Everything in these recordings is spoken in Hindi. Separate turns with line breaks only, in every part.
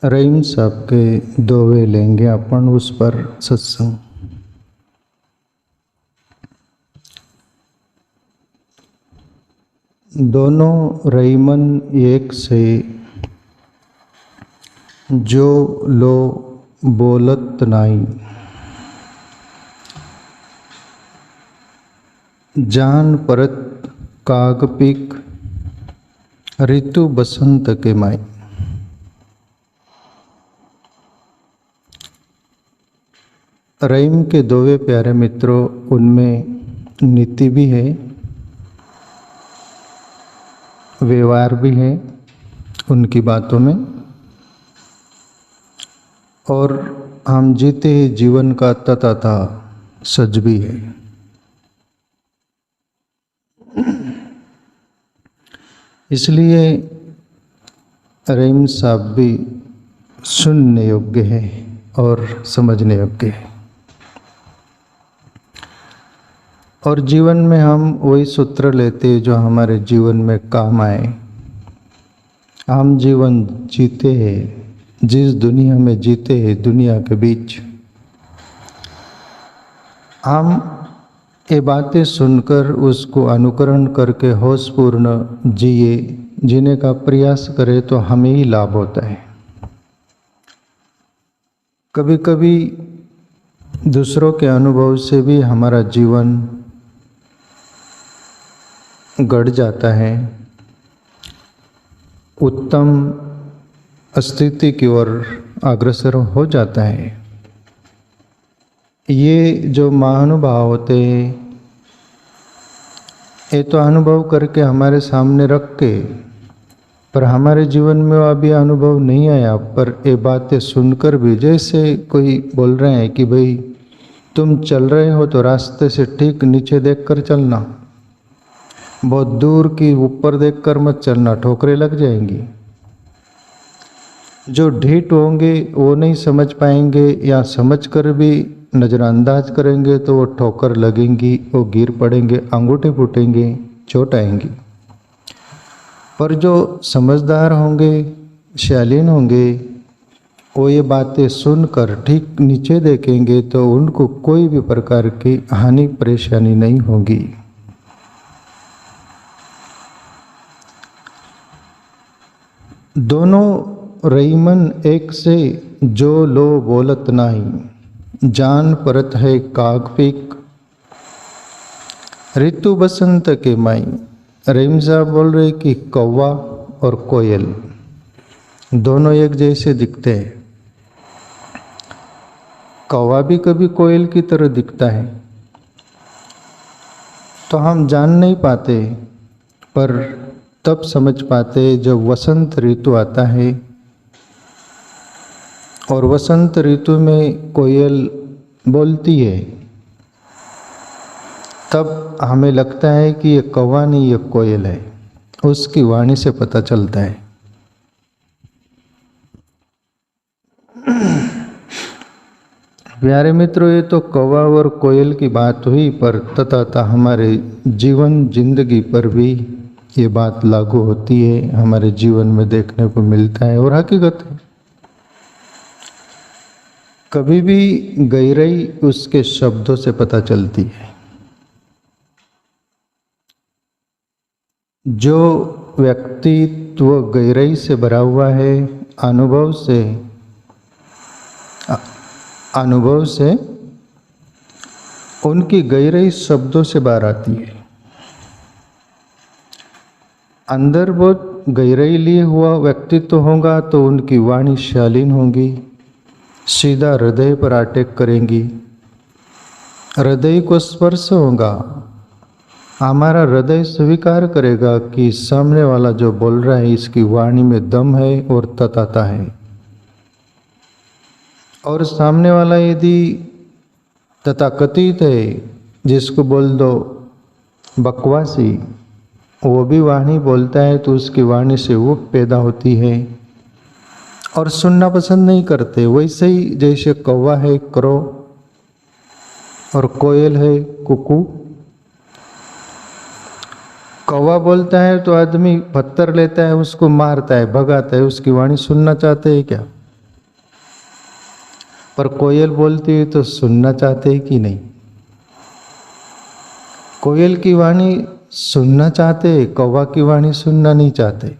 रहीम साहब के दोवे लेंगे अपन उस पर सत्संग। दोनों रहीमन एक से जो लो बोलत नाई, जान परत काग पीक ऋतु बसंत के माई। रहीम के दोवे प्यारे मित्रों, उनमें नीति भी है, व्यवहार भी है उनकी बातों में, और हम जीते जीवन का तथा सच भी है। इसलिए रहीम साहब भी सुनने योग्य है और समझने योग्य है। और जीवन में हम वही सूत्र लेते जो हमारे जीवन में काम आए। हम जीवन जीते हैं, जिस दुनिया में जीते हैं, दुनिया के बीच हम ये बातें सुनकर उसको अनुकरण करके होशपूर्ण जीने का प्रयास करें तो हमें ही लाभ होता है। कभी कभी दूसरों के अनुभव से भी हमारा जीवन गढ़ जाता है, उत्तम स्थिति की ओर अग्रसर हो जाता है। ये जो महानुभाव होते हैं, ये तो अनुभव करके हमारे सामने रख के, पर हमारे जीवन में वो अभी अनुभव नहीं आया, पर ये बातें सुनकर भी, जैसे कोई बोल रहे हैं कि भाई तुम चल रहे हो तो रास्ते से ठीक नीचे देखकर चलना, बहुत दूर की ऊपर देखकर मत चलना, ठोकरें लग जाएंगी। जो ढीठ होंगे वो नहीं समझ पाएंगे, या समझकर भी नज़रअंदाज करेंगे तो वो ठोकर लगेंगी, वो गिर पड़ेंगे, अंगूठे फूटेंगे, चोट आएंगी। पर जो समझदार होंगे, शालीन होंगे, वो ये बातें सुनकर ठीक नीचे देखेंगे तो उनको कोई भी प्रकार की हानि परेशानी नहीं होगी। दोनों रहीमन एक से जो लो बोलत नाही, जान परत है काग पीक ऋतु बसंत के माई। रहीम साहब बोल रहे कि कौवा और कोयल दोनों एक जैसे दिखते हैं। कौवा भी कभी कोयल की तरह दिखता है, तो हम जान नहीं पाते, पर तब समझ पाते जब वसंत ऋतु आता है। और वसंत ऋतु में कोयल बोलती है, तब हमें लगता है कि ये कौवा नहीं, ये कोयल है। उसकी वाणी से पता चलता है। प्यारे मित्रों, ये तो कौवा और कोयल की बात हुई, पर तथा हमारे जीवन जिंदगी पर भी ये बात लागू होती है, हमारे जीवन में देखने को मिलता है और हकीकत है। कभी भी गहराई उसके शब्दों से पता चलती है। जो व्यक्तित्व गहराई से भरा हुआ है, अनुभव से उनकी गहराई शब्दों से बाहर आती है। अंदर बहुत गहराई लिए हुआ व्यक्तित्व होगा तो उनकी वाणी शालीन होगी, सीधा हृदय पर अटैक करेंगी, हृदय को स्पर्श होगा। हमारा हृदय स्वीकार करेगा कि सामने वाला जो बोल रहा है इसकी वाणी में दम है और तथाता है। और सामने वाला यदि तथाकथित है, जिसको बोल दो बकवासी, वो भी वाणी बोलता है तो उसकी वाणी से वो पैदा होती है और सुनना पसंद नहीं करते। वैसे ही जैसे कौवा है क्रो और कोयल है कुकू। कौवा बोलता है तो आदमी पत्थर लेता है, उसको मारता है, भगाता है। उसकी वाणी सुनना चाहते हैं क्या? पर कोयल बोलती है तो सुनना चाहते हैं कि नहीं? कोयल की वाणी सुनना चाहते, कौवा की वाणी सुनना नहीं चाहते।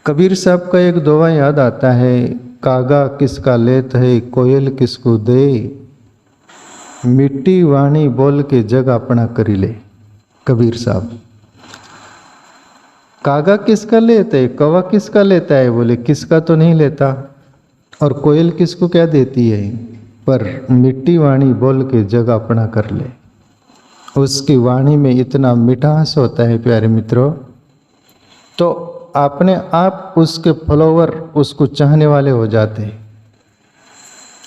कबीर साहब का एक दोहा याद आता है, कागा किसका लेत है, कोयल किसको दे, मिट्टी वाणी बोल के जग अपना करी ले। कबीर साहब, कागा किसका लेते है, कौवा किसका लेता है? बोले किसका तो नहीं लेता। और कोयल किसको क्या देती है? पर मिट्टी वाणी बोल के जग अपना कर ले। उसकी वाणी में इतना मिठास होता है प्यारे मित्रों, तो अपने आप उसके फॉलोवर, उसको चाहने वाले हो जाते हैं।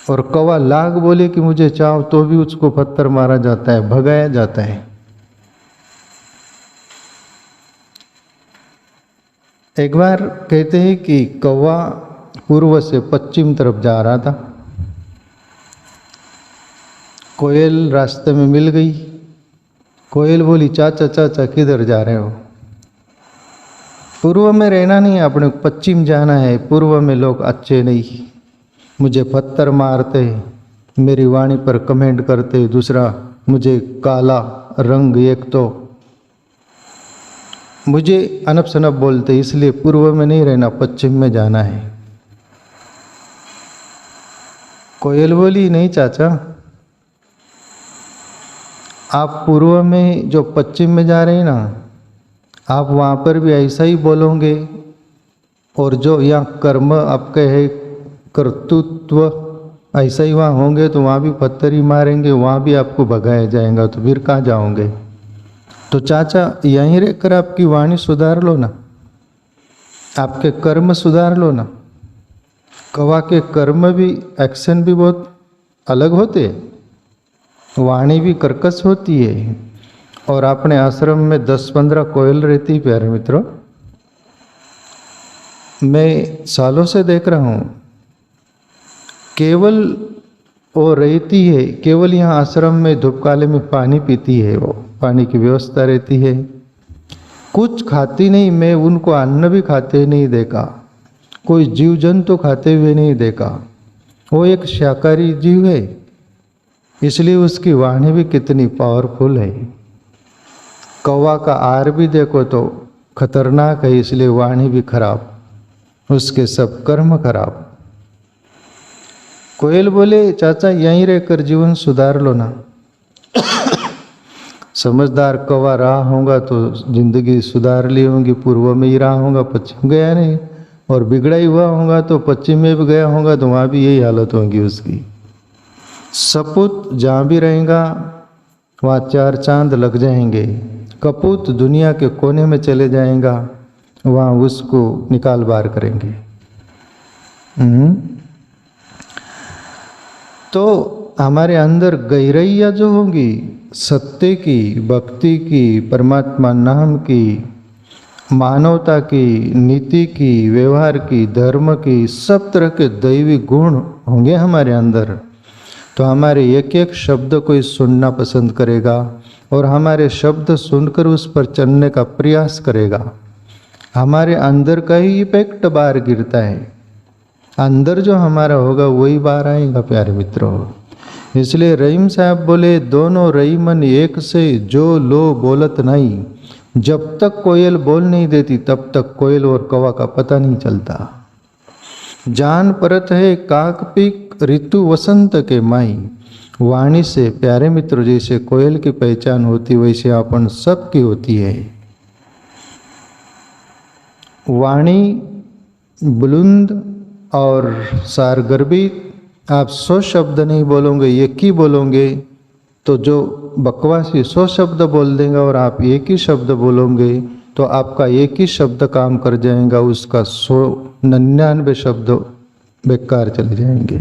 और कौवा लाख बोले कि मुझे चाहो तो भी उसको पत्थर मारा जाता है, भगाया जाता है। एक बार कहते हैं कि कौवा पूर्व से पश्चिम तरफ जा रहा था। कोयल रास्ते में मिल गई। कोयल बोली, चाचा चाचा किधर जा रहे हो? पूर्व में रहना नहीं, अपने पश्चिम जाना है। पूर्व में लोग अच्छे नहीं, मुझे पत्थर मारते, मेरी वाणी पर कमेंट करते, दूसरा मुझे काला रंग, एक तो मुझे अनप शनप बोलते, इसलिए पूर्व में नहीं रहना, पश्चिम में जाना है। कोयल बोली, नहीं चाचा, आप पूर्व में जो पश्चिम में जा रहे हैं ना, आप वहाँ पर भी ऐसा ही बोलोगे, और जो यहाँ कर्म आपके है, कर्तृत्व ऐसा ही वहाँ होंगे, तो वहाँ भी पत्थर ही मारेंगे, वहाँ भी आपको भगाया जाएगा, तो फिर कहाँ जाओगे? तो चाचा यहीं रहकर आपकी वाणी सुधार लो ना, आपके कर्म सुधार लो ना। कौवा के कर्म भी, एक्शन भी बहुत अलग होते हैं, वाणी भी कर्कश होती है। और अपने आश्रम में 10-15 कोयल रहती, प्यारे मित्रों, मैं सालों से देख रहा हूँ, केवल वो रहती है, केवल यहाँ आश्रम में धूपकाले में पानी पीती है, वो पानी की व्यवस्था रहती है, कुछ खाती नहीं। मैं उनको अन्न भी खाते नहीं देखा, कोई जीव जंतु खाते हुए नहीं देखा। वो एक शाकाहारी जीव है, इसलिए उसकी वाणी भी कितनी पावरफुल है। कौवा का आहार भी देखो तो खतरनाक है, इसलिए वाणी भी खराब, उसके सब कर्म खराब। कोयल बोले, चाचा यहीं रहकर जीवन सुधार लो ना। समझदार कौवा रहा होगा तो जिंदगी सुधार ली होगी, पूर्व में ही रहा होगा, पश्चिम गया नहीं। और बिगड़ा ही हुआ होगा तो पश्चिम में भी गया होगा, तो वहाँ भी यही हालत होगी उसकी। सपूत जहाँ भी रहेगा वहाँ 4 चांद लग जाएंगे। कपूत दुनिया के कोने में चले जाएगा, वहाँ उसको निकाल बाहर करेंगे। तो हमारे अंदर गहराइयाँ जो होंगी, सत्य की, भक्ति की, परमात्मा नाम की, मानवता की, नीति की, व्यवहार की, धर्म की, सब तरह के दैवी गुण होंगे हमारे अंदर, तो हमारे एक एक शब्द कोई सुनना पसंद करेगा और हमारे शब्द सुनकर उस पर चलने का प्रयास करेगा। हमारे अंदर का ही इफेक्ट बाहर गिरता है, अंदर जो हमारा होगा वही बाहर आएगा प्यारे मित्रों। इसलिए रहीम साहब बोले, दोनों रहीमन एक से जो लो बोलत नहीं। जब तक कोयल बोल नहीं देती तब तक कोयल और कौवा का पता नहीं चलता। जान परत है काक पीक ऋतु वसंत के माई। वाणी से प्यारे मित्र जैसे कोयल की पहचान होती वैसे अपन सबकी होती है। वाणी बुलंद और सारगर्भित, आप 100 शब्द नहीं बोलोगे, एक ही बोलोगे, तो जो बकवासी 100 शब्द बोल देगा और आप एक ही शब्द बोलोगे तो आपका एक ही शब्द काम कर जाएगा, उसका 199 शब्द बेकार चले जाएंगे।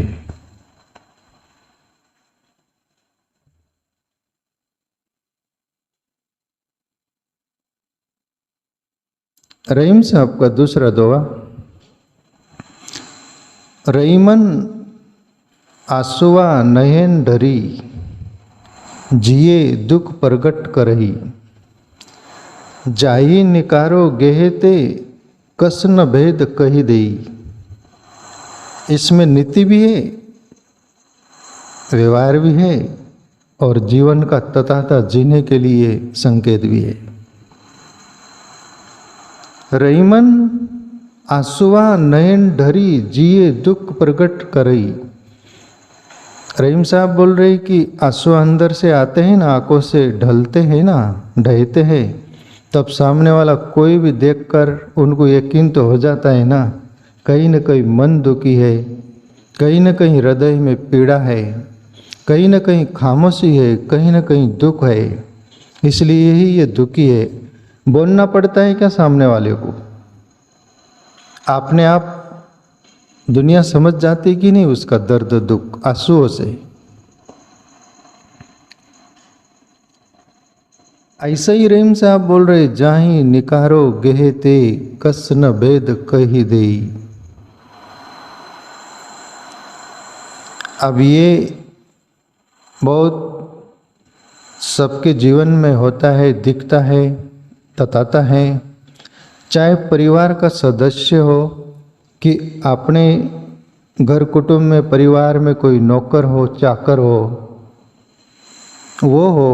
रहीम साहब का दूसरा दोहा, रहीमन आंसुआ नयन डरी, जिए दुख प्रगट करही। जाही निकारो गेहते, कस न भेद कही देई। इसमें नीति भी है, व्यवहार भी है और जीवन का तथाता जीने के लिए संकेत भी है। रहीमन आंसुआ नयन ढरी जिए दुख प्रकट करई। रहीम साहब बोल रहे कि आंसू अंदर से आते हैं ना, आंखों से ढलते हैं ना, ढहते हैं, तब सामने वाला कोई भी देखकर उनको यकीन तो हो जाता है ना, कहीं न कहीं मन दुखी है, कहीं न कहीं हृदय में पीड़ा है, कहीं न कहीं खामोशी है, कहीं न कहीं दुख है, इसलिए ही ये दुखी है। बोलना पड़ता है क्या सामने वाले को? अपने आप दुनिया समझ जाती कि नहीं उसका दर्द दुख आंसुओं से। ऐसा ही रहीम साहब बोल रहे, जाही निकारो गेहे ते कस न भेद कही देई। अब ये बहुत सबके जीवन में होता है, दिखता है, तताता है, चाहे परिवार का सदस्य हो कि अपने घर कुटुंब में परिवार में कोई नौकर हो, चाकर हो, वो हो,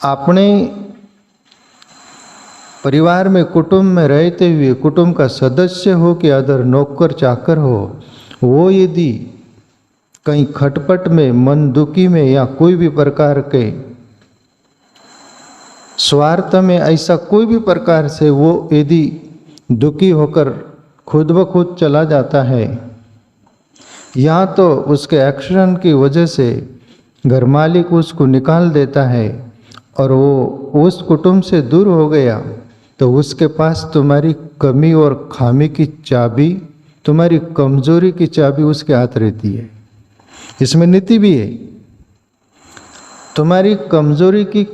अपने परिवार में कुटुंब में रहते हुए कुटुंब का सदस्य हो कि अदर नौकर चाकर हो, वो यदि कहीं खटपट में, मन दुखी में या कोई भी प्रकार के स्वार्थ में, ऐसा कोई भी प्रकार से वो यदि दुखी होकर खुद ब खुद चला जाता है, या तो उसके एक्शन की वजह से घर मालिक उसको निकाल देता है और वो उस कुटुंब से दूर हो गया, तो उसके पास तुम्हारी कमी और खामी की चाबी, तुम्हारी कमजोरी की चाबी उसके हाथ रहती है। इसमें नीति भी है, तुम्हारी कमजोरी की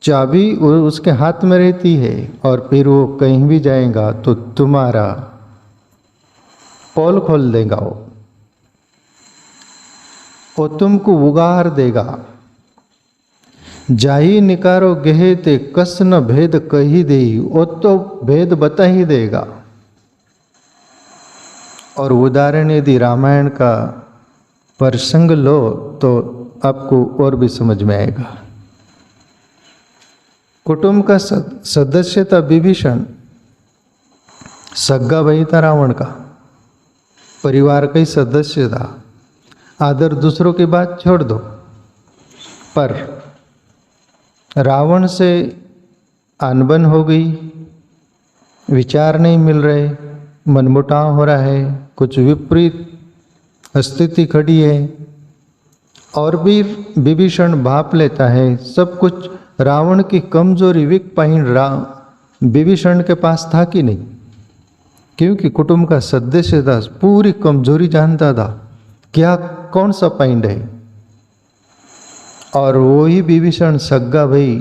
चाबी उसके हाथ में रहती है और फिर वो कहीं भी जाएगा तो तुम्हारा पोल खोल देगा, वो तुमको उगार देगा। जाही निकारो गेहे ते कस न भेद कही देई, वो तो भेद बता ही देगा। और उदाहरण यदि रामायण का प्रसंग लो तो आपको और भी समझ में आएगा। कुटुंब का सदस्य था विभीषण, सग्गा भाई था रावण का, परिवार का ही सदस्य था। आदर दूसरों की बात छोड़ दो, पर रावण से अनबन हो गई, विचार नहीं मिल रहे, मनमुटाव हो रहा है, कुछ विपरीत स्थिति खड़ी है, और भी विभीषण भाप लेता है सब कुछ। रावण की कमजोरी वीक पॉइंट विभीषण के पास था कि नहीं, क्योंकि कुटुंब का सदस्य था, पूरी कमजोरी जानता था क्या कौन सा पॉइंट है। और वही विभीषण सग्गा भाई,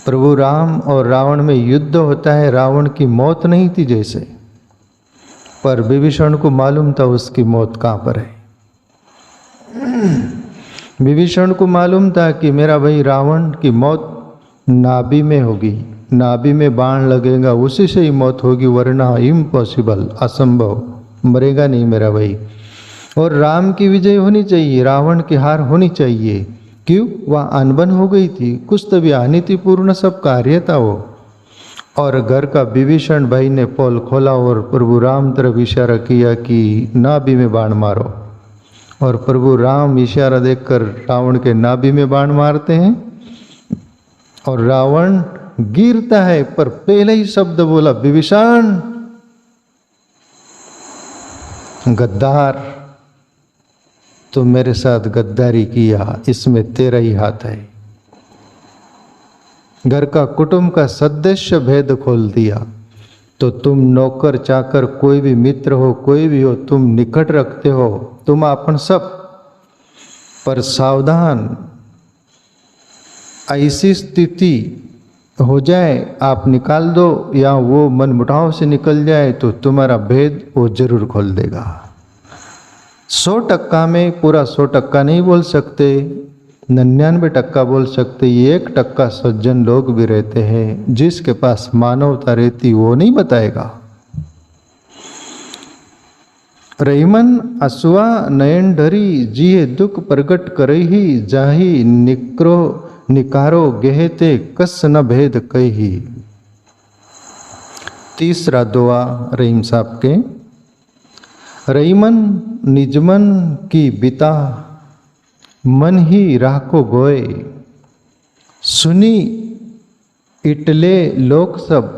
प्रभु राम और रावण में युद्ध होता है, रावण की मौत नहीं थी जैसे, पर विभीषण को मालूम था उसकी मौत कहाँ पर है। विभीषण को मालूम था कि मेरा भाई रावण की मौत नाभि में होगी, नाभि में बाण लगेगा, उसी से ही मौत होगी, वरना इम्पॉसिबल, असंभव, मरेगा नहीं मेरा भाई। और राम की विजय होनी चाहिए, रावण की हार होनी चाहिए। क्यों? वह अनबन हो गई थी, कुछ तो भी अनीतिपूर्ण सब कार्य था वो। और घर का विभीषण भाई ने पोल खोला और प्रभु राम तरफ इशारा किया कि नाभि में बाण मारो, और प्रभु राम इशारा देखकर रावण के नाभि में बाण मारते हैं और रावण गिरता है, पर पहले ही शब्द बोला, विभीषण गद्दार, तो मेरे साथ गद्दारी किया, इसमें तेरा ही हाथ है। घर का कुटुंब का सदस्य भेद खोल दिया, तो तुम नौकर चाकर कोई भी मित्र हो, कोई भी हो, तुम निकट रखते हो, तुम अपन सब, पर सावधान, ऐसी स्थिति हो जाए आप निकाल दो या वो मनमुटाव से निकल जाए तो तुम्हारा भेद वो जरूर खोल देगा। 100% में पूरा 100% नहीं बोल सकते, 99% बोल सकते, 1% सज्जन लोग भी रहते हैं जिसके पास मानवता रहती, वो नहीं बताएगा। रहीमन असुआ नयन ढरी जिये दुख प्रगट करही जाही निक्रो निकारो गेहते कस न भेद कही। तीसरा दुआ रहीम साहब के। रहीमन निजमन की बिता मन ही राह को गोए सुनी इटले लोक सब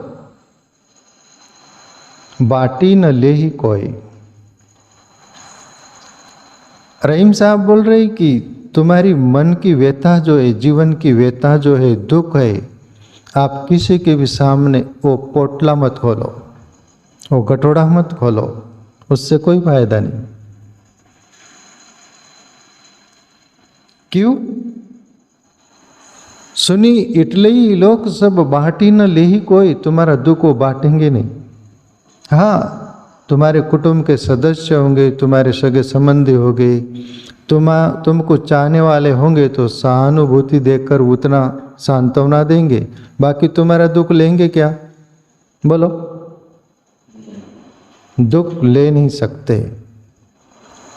बाटी न ले ही कोई। रहीम साहब बोल रहे कि तुम्हारी मन की व्यथा जो है, जीवन की व्यथा जो है, दुख है, आप किसी के भी सामने वो पोटला मत खोलो, वो गठोड़ा मत खोलो, उससे कोई फायदा नहीं। क्यों? सुनी इटले ही लोग सब बाटी न ले ही कोई, तुम्हारा दुख वो बांटेंगे नहीं। हाँ, तुम्हारे कुटुंब के सदस्य होंगे, तुम्हारे सगे संबंधी होंगे, तुमको चाहने वाले होंगे तो सहानुभूति देकर उतना सांत्वना देंगे, बाकी तुम्हारा दुख लेंगे क्या? बोलो, दुख ले नहीं सकते।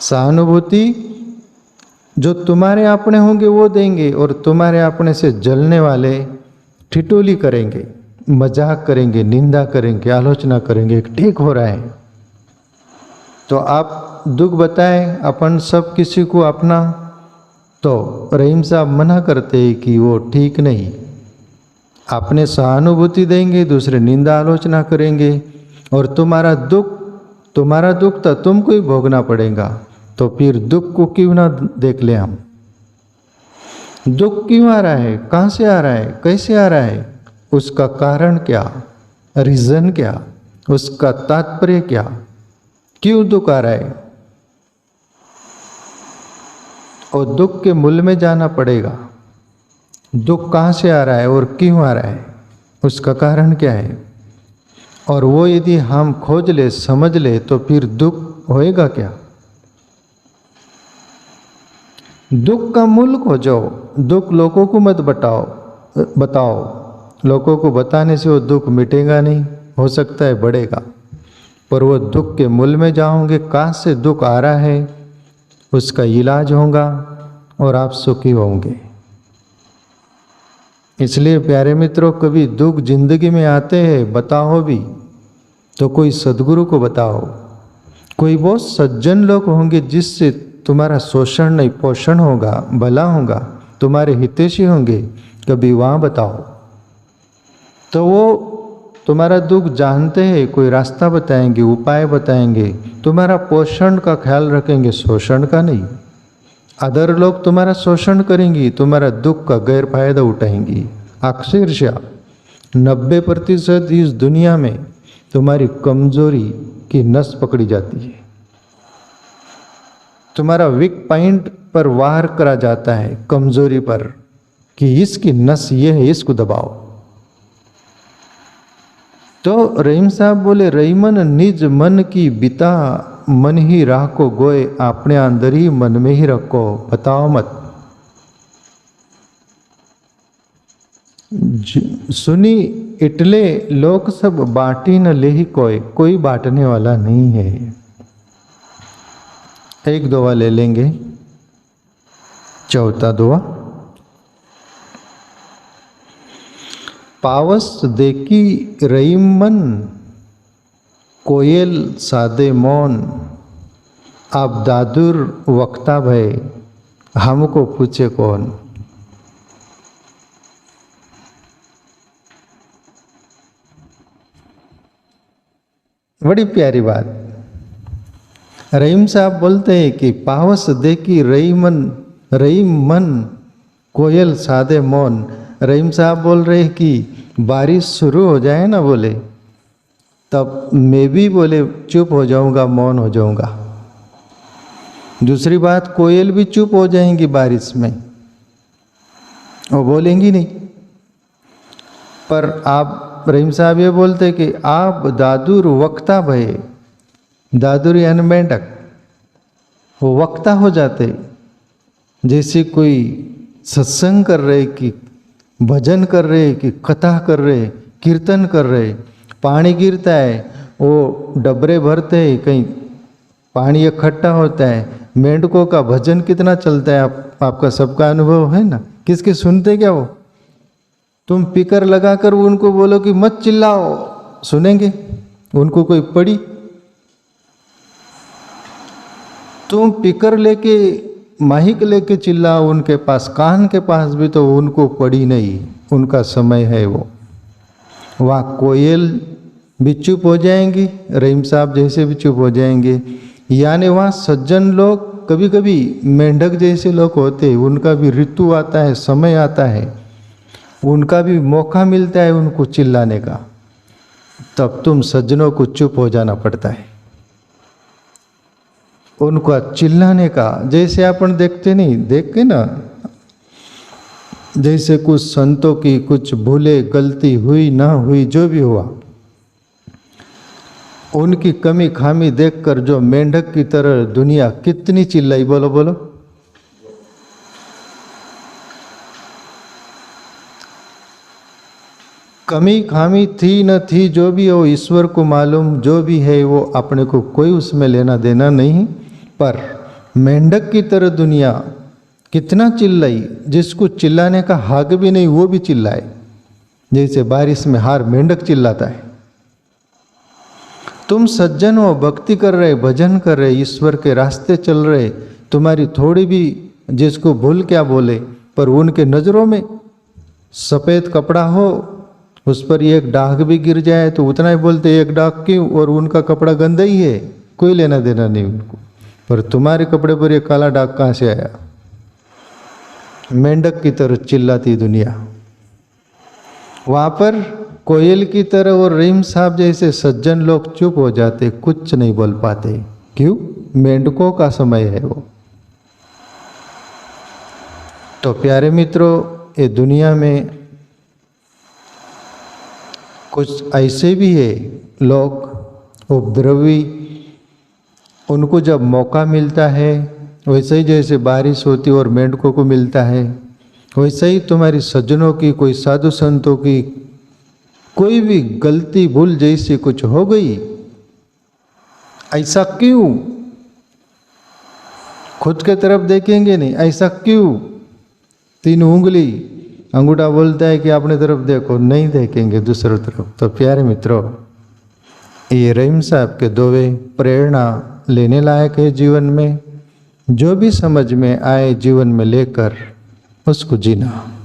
सहानुभूति जो तुम्हारे अपने होंगे वो देंगे, और तुम्हारे अपने से जलने वाले ठिठोली करेंगे, मजाक करेंगे, निंदा करेंगे, आलोचना करेंगे, ठीक हो रहा है तो आप दुख बताएं अपन सब किसी को अपना, तो रहीम साहब मना करते हैं कि वो ठीक नहीं। अपने सहानुभूति देंगे, दूसरे निंदा आलोचना करेंगे, और तुम्हारा दुख तो तुमको ही भोगना पड़ेगा। तो फिर दुख को क्यों ना देख ले हम? दुख क्यों आ रहा है, कहाँ से आ रहा है, कैसे आ रहा है, उसका कारण क्या, रीजन क्या, उसका तात्पर्य क्या, क्यों दुख आ रहा है? और दुख के मूल में जाना पड़ेगा। दुख कहाँ से आ रहा है और क्यों आ रहा है, उसका कारण क्या है, और वो यदि हम खोज ले, समझ ले, तो फिर दुख होएगा क्या? दुख का मूल खोजो। दुख लोगों को मत बताओ। लोगों को बताने से वो दुख मिटेगा नहीं, हो सकता है बढ़ेगा, पर वो दुख के मूल में जाओगे, कहाँ से दुख आ रहा है, उसका इलाज होगा और आप सुखी होंगे। इसलिए प्यारे मित्रों, कभी दुख जिंदगी में आते हैं, बताओ भी तो कोई सद्गुरु को बताओ, कोई बहुत सज्जन लोग होंगे जिससे तुम्हारा शोषण नहीं पोषण होगा, भला होगा, तुम्हारे हितैषी होंगे, कभी वहाँ बताओ तो वो तुम्हारा दुख जानते हैं, कोई रास्ता बताएंगे, उपाय बताएंगे, तुम्हारा पोषण का ख्याल रखेंगे, शोषण का नहीं। अदर लोग तुम्हारा शोषण करेंगी, तुम्हारा दुख का गैर फायदा उठाएंगी। अक्षरशः 90% इस दुनिया में तुम्हारी कमजोरी की नस पकड़ी जाती है, तुम्हारा वीक पॉइंट पर वार करा जाता है, कमजोरी पर, कि इसकी नस ये है, इसको दबाओ। तो रहीम साहब बोले, रहीमन निज मन की बिता मन ही राह को गोए, अपने अंदर ही मन में ही रखो, बताओ मत। सुनी इटले लोग सब बाटी न ले ही कोई बांटने वाला नहीं है। एक दुआ ले लेंगे, चौथा दुआ। पावस देखी रहीम मन कोयल सादे मौन, अब दादुर वक्ता भय हमको पूछे कौन। बड़ी प्यारी बात। रहीम साहब बोलते हैं कि पावस देखी रहीम मन कोयल सादे मौन। रहीम साहब बोल रहे हैं कि बारिश शुरू हो जाए ना, बोले तब मैं भी बोले चुप हो जाऊंगा, मौन हो जाऊंगा। दूसरी बात, कोयल भी चुप हो जाएंगी बारिश में, वो बोलेंगी नहीं। पर आप रहीम साहब ये बोलते कि आप दादुर वक्ता भय, दादुर यानी मेंढक, वो वक्ता हो जाते, जैसे कोई सत्संग कर रहे, कि भजन कर रहे, कि कथा कर रहे, कीर्तन कर रहे, पानी गिरता है, वो डबरे भरते हैं, कहीं पानी इकट्ठा होता है, मेंढकों का भजन कितना चलता है, आपका सबका अनुभव है ना। किसके सुनते क्या वो? तुम पीकर लगाकर उनको बोलो कि मत चिल्लाओ, सुनेंगे? उनको कोई पड़ी? तुम पीकर लेके माहिक लेके चिल्लाओ उनके पास, कान के पास भी, तो उनको पड़ी नहीं। उनका समय है वो। वहाँ कोयल भी चुप हो जाएंगी, रहीम साहब जैसे भी चुप हो जाएंगे। यानी वहाँ सज्जन लोग, कभी कभी मेंढक जैसे लोग होते, उनका भी ऋतु आता है, समय आता है, उनका भी मौका मिलता है उनको चिल्लाने का। तब तुम सज्जनों को चुप हो जाना पड़ता है उनका चिल्लाने का। जैसे अपन देखते नहीं, देख के ना, जैसे कुछ संतों की कुछ भूले गलती हुई ना हुई, जो भी हुआ, उनकी कमी खामी देखकर जो मेंढक की तरह दुनिया कितनी चिल्लाई, बोलो बोलो। कमी खामी थी न थी, जो भी हो ईश्वर को मालूम, जो भी है वो अपने को कोई उसमें लेना देना नहीं। पर मेंढक की तरह दुनिया कितना चिल्लाई, जिसको चिल्लाने का हक भी नहीं वो भी चिल्लाए। जैसे बारिश में हार मेंढक चिल्लाता है। तुम सज्जन हो, भक्ति कर रहे, भजन कर रहे, ईश्वर के रास्ते चल रहे, तुम्हारी थोड़ी भी जिसको भूल क्या बोले, पर उनके नज़रों में सफ़ेद कपड़ा हो, उस पर एक दाग भी गिर जाए तो उतना ही बोलते, एक दाग क्यों, और उनका कपड़ा गंदा ही है, कोई लेना देना नहीं उनको। पर तुम्हारे कपड़े पर ये काला दाग कहाँ से आया? मेंढक की तरह चिल्लाती दुनिया। वहाँ पर कोयल की तरह और रहीम साहब जैसे सज्जन लोग चुप हो जाते, कुछ नहीं बोल पाते। क्यों? मेंढकों का समय है वो। तो प्यारे मित्रों, ये दुनिया में कुछ ऐसे भी है लोग उपद्रवी, उनको जब मौका मिलता है, वैसे ही जैसे बारिश होती और मेंढकों को मिलता है, वैसे ही तुम्हारी सज्जनों की, कोई साधु संतों की कोई भी गलती भूल जैसी कुछ हो गई, ऐसा क्यों? खुद के तरफ देखेंगे नहीं, ऐसा क्यों? तीन उंगली अंगूठा बोलता है कि अपने तरफ देखो, नहीं देखेंगे दूसरों तरफ। तो प्यारे मित्रों, ये रहीम साहब के दोवे प्रेरणा लेने लायक है जीवन में। जो भी समझ में आए जीवन में लेकर उसको जीना।